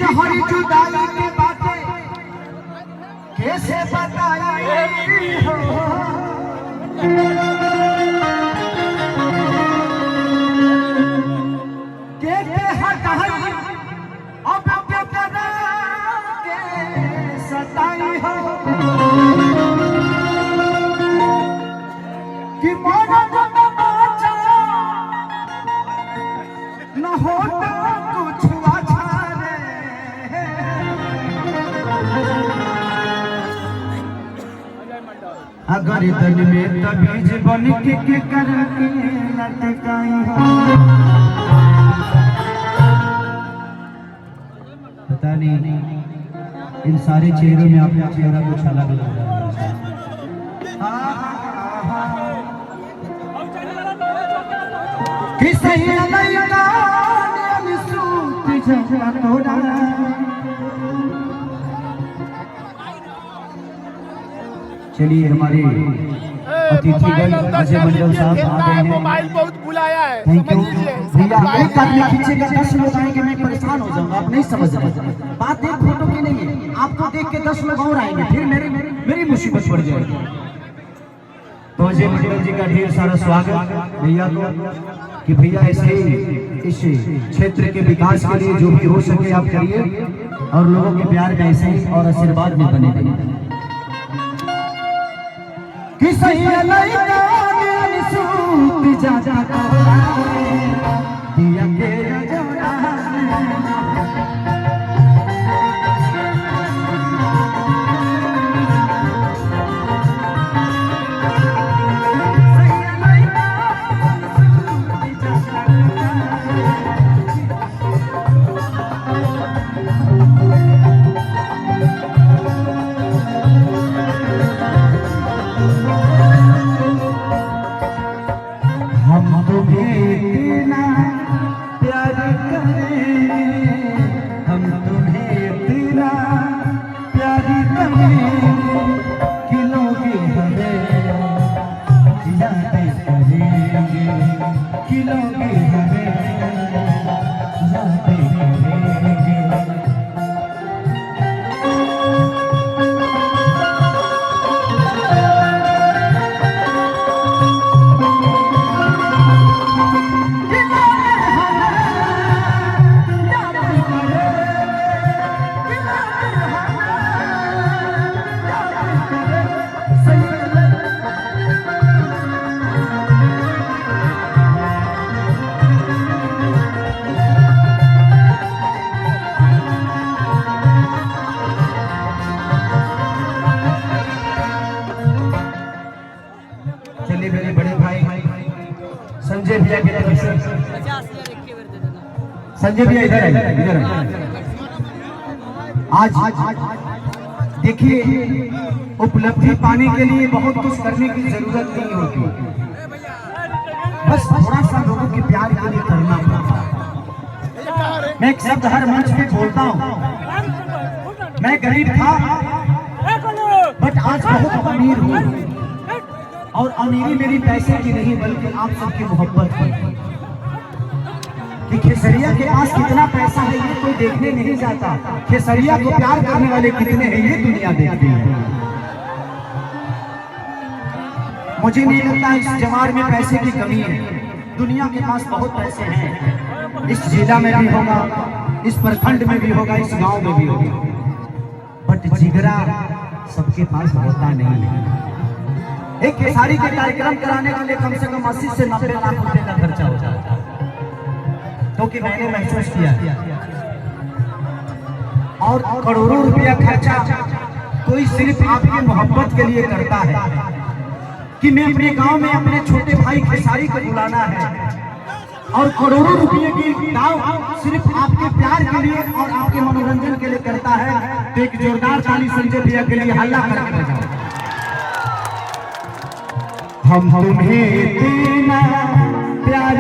जहर जुदाई की बातें कैसे बताई हो, के हटाई अब के करा के सताई हो, कि मोरा न बाचा न होता कुछ अच्छा रे। अगर दिल में तबीज बन के कर के लटकाई हो, पता नहीं इन सारे चेहरों में अपना चेहरा कुछ अलग लग रहा है। चलिए हमारे अतिथिगण अजय मंडल साहब आ गए हैं। मोबाइल बहुत बुलाया है। थैंक यू भैया। एक आदमी खींचेगा 10 लोग आएंगे, मैं परेशान हो जाऊंगा। आप नहीं समझ रहे, बात एक फोटो की नहीं है। आपको देख के 10 लोग और आएंगे, फिर मेरी मुसीबत पड़ जाएगी। तो अजय मंडल जी का ढेर सारा स्वागत भैया को, कि भैया ऐसे इस क्षेत्र के विकास के लिए जो भी हो सके आप करिए, और लोगों के प्यार में ऐसे ही और आशीर्वाद में बने रहिए। कि सही दिया के जोड़ा संजय भैया के तरफ से, संजय भैया इधर इधर आज देखिए, उपलब्धि पाने के लिए बहुत कुछ करने की जरूरत नहीं होती, बस थोड़ा सा लोगों के प्यार के लिए करना पड़ता है। मैं एक शब्द हर मंच पे बोलता हूँ, मैं गरीब था बट आज बहुत अमीर हूँ, और अमीरी मेरी पैसे की नहीं बल्कि आप सबकी मोहब्बत की। कि खेसरिया के पास कितना पैसा है ये कोई देखने नहीं जाता, खेसरिया को प्यार करने वाले कितने हैं ये दुनिया देखती है। मुझे नहीं लगता इस जवार में पैसे की कमी है, दुनिया के पास बहुत पैसे हैं। इस जिला में भी होगा, इस प्रखंड में भी होगा, इस गांव में भी होगा, बट जिगरा सबके पास होता नहीं है। एक केसारी के कार्यक्रम कराने के लिए कम से कम 80 से 90 लाख रुपए का खर्चा हो जाता है, क्योंकि मैंने महसूस किया। और करोड़ों रुपया खर्चा कोई सिर्फ आपकी मोहब्बत के लिए करता है, कि मैं अपने गांव में अपने छोटे भाई खेसारी को बुलाना है, और करोड़ों रुपये की दाव सिर्फ आपके प्यार के लिए और आपके मनोरंजन के लिए करता है। तो एक जोरदार ताली संजय भैया के लिए हल्ला करके बजाओ। हम तुम्हें इतना प्यार